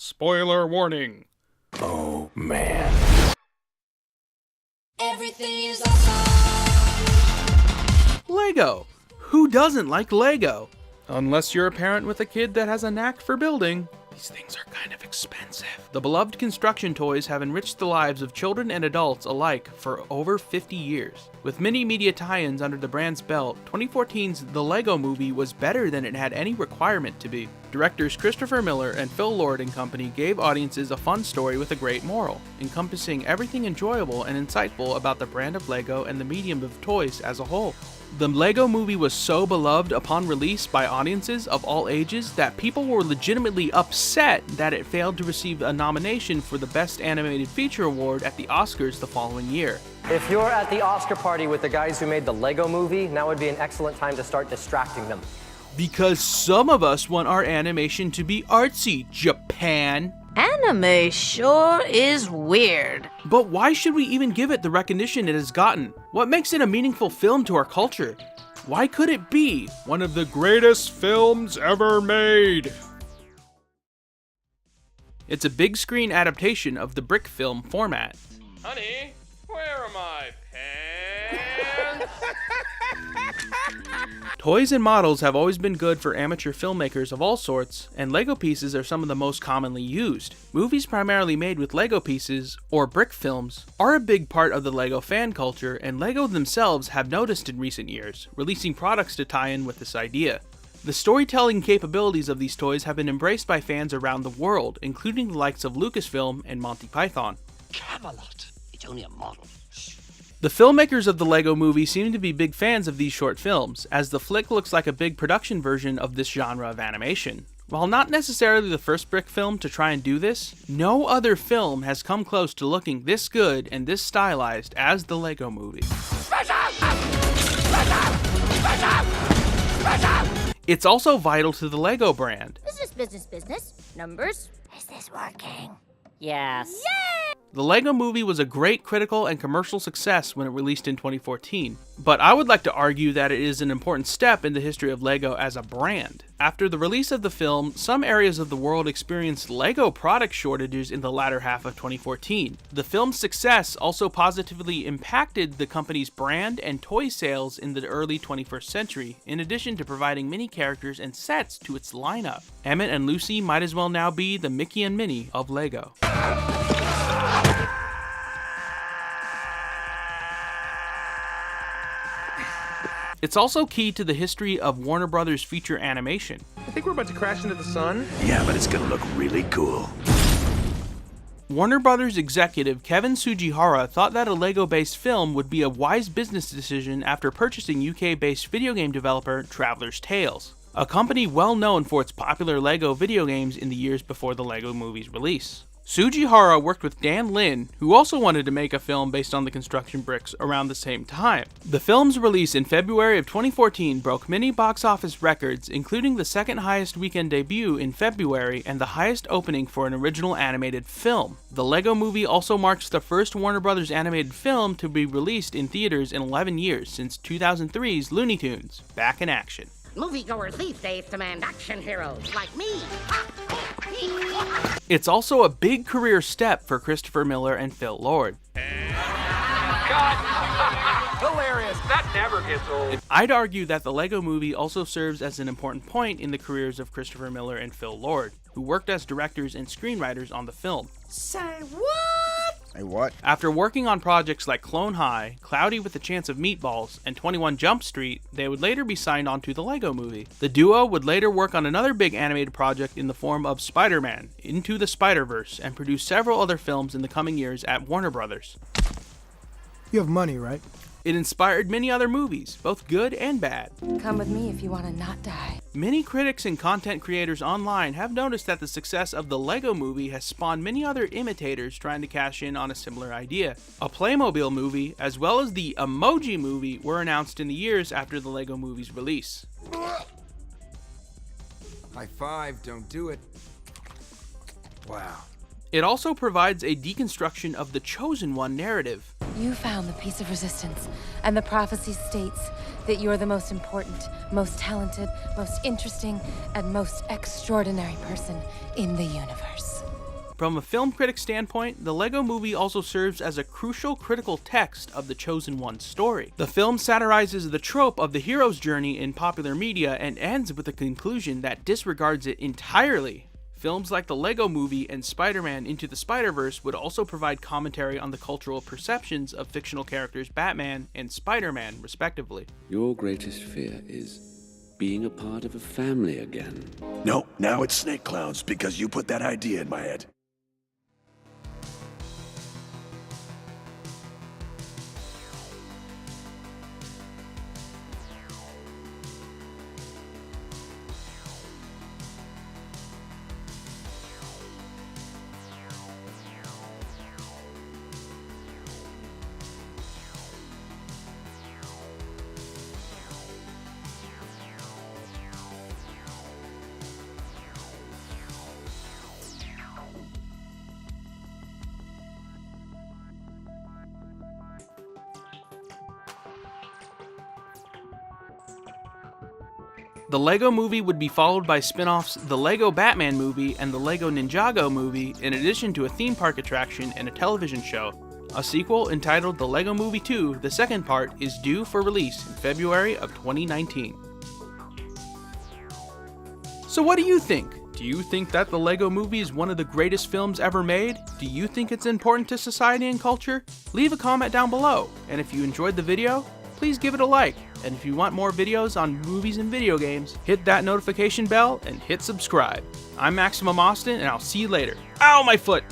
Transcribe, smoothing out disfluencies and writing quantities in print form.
Spoiler warning. Oh, man. Everything is awesome. Lego. Who doesn't like Lego? Unless you're a parent with a kid that has a knack for building. These things are kind of expensive. The beloved construction toys have enriched the lives of children and adults alike for over 50 years. With many media tie-ins under the brand's belt, 2014's The Lego Movie was better than it had any requirement to be. Directors Christopher Miller and Phil Lord and Company gave audiences a fun story with a great moral, encompassing everything enjoyable and insightful about the brand of Lego and the medium of toys as a whole. The Lego Movie was so beloved upon release by audiences of all ages that people were legitimately upset that it failed to receive a nomination for the Best Animated Feature Award at the Oscars the following year. If you're at the Oscar party with the guys who made the Lego Movie, now would be an excellent time to start distracting them. Because some of us want our animation to be artsy, Japan. Anime sure is weird. But why should we even give it the recognition it has gotten? What makes it a meaningful film to our culture? Why could it be one of the greatest films ever made? It's a big screen adaptation of the brick film format. Honey, where are my pants? Toys and models have always been good for amateur filmmakers of all sorts, and Lego pieces are some of the most commonly used. Movies primarily made with Lego pieces, or brick films, are a big part of the Lego fan culture, and Lego themselves have noticed in recent years, releasing products to tie in with this idea. The storytelling capabilities of these toys have been embraced by fans around the world, including the likes of Lucasfilm and Monty Python. Camelot. It's only a model. The filmmakers of the Lego Movie seem to be big fans of these short films, as the flick looks like a big production version of this genre of animation. While not necessarily the first brick film to try and do this, no other film has come close to looking this good and this stylized as the Lego Movie. It's also vital to the Lego brand. Business. Numbers. Is this working? Yes. Yay! The Lego Movie was a great critical and commercial success when it released in 2014, but I would like to argue that it is an important step in the history of Lego as a brand. After the release of the film, some areas of the world experienced Lego product shortages in the latter half of 2014. The film's success also positively impacted the company's brand and toy sales in the early 21st century, in addition to providing many characters and sets to its lineup. Emmett and Lucy might as well now be the Mickey and Minnie of Lego. It's also key to the history of Warner Brothers' feature animation. I think we're about to crash into the sun. Yeah, but it's gonna look really cool. Warner Brothers executive Kevin Sugihara thought that a Lego-based film would be a wise business decision after purchasing UK-based video game developer Traveller's Tales, a company well known for its popular Lego video games in the years before the Lego Movie's release. Sugihara worked with Dan Lin, who also wanted to make a film based on the construction bricks around the same time. The film's release in February of 2014 broke many box office records, including the second highest weekend debut in February and the highest opening for an original animated film. The Lego Movie also marks the first Warner Brothers animated film to be released in theaters in 11 years since 2003's Looney Tunes, Back in Action. Moviegoers these days demand action heroes like me. It's also a big career step for Christopher Miller and Phil Lord. Hilarious. That never gets old. I'd argue that the Lego Movie also serves as an important point in the careers of Christopher Miller and Phil Lord, who worked as directors and screenwriters on the film. Say what? Hey, what? After working on projects like Clone High, Cloudy with a Chance of Meatballs, and 21 Jump Street, they would later be signed on to the Lego Movie. The duo would later work on another big animated project in the form of Spider-Man, Into the Spider-Verse, and produce several other films in the coming years at Warner Brothers. You have money, right? It inspired many other movies, both good and bad. Come with me if you want to not die. Many critics and content creators online have noticed that the success of the Lego Movie has spawned many other imitators trying to cash in on a similar idea. A Playmobil movie, as well as the Emoji Movie, were announced in the years after the Lego Movie's release. High five, don't do it. Wow. It also provides a deconstruction of the Chosen One narrative. You found the piece of resistance, and the prophecy states that you are the most important, most talented, most interesting, and most extraordinary person in the universe. From a film critic standpoint, the LEGO Movie also serves as a crucial critical text of the Chosen One's story. The film satirizes the trope of the hero's journey in popular media and ends with a conclusion that disregards it entirely. Films like the LEGO Movie and Spider-Man Into the Spider-Verse would also provide commentary on the cultural perceptions of fictional characters Batman and Spider-Man, respectively. Your greatest fear is being a part of a family again. No, now it's snake clowns because you put that idea in my head. The LEGO Movie would be followed by spin-offs The LEGO Batman Movie and The LEGO Ninjago Movie, in addition to a theme park attraction and a television show. A sequel entitled The LEGO Movie 2, the second part, is due for release in February of 2019. So what do you think? Do you think that The LEGO Movie is one of the greatest films ever made? Do you think it's important to society and culture? Leave a comment down below, and if you enjoyed the video, please give it a like. And if you want more videos on movies and video games, hit that notification bell and hit subscribe. I'm MaximumAustin, and I'll see you later. Ow, my foot!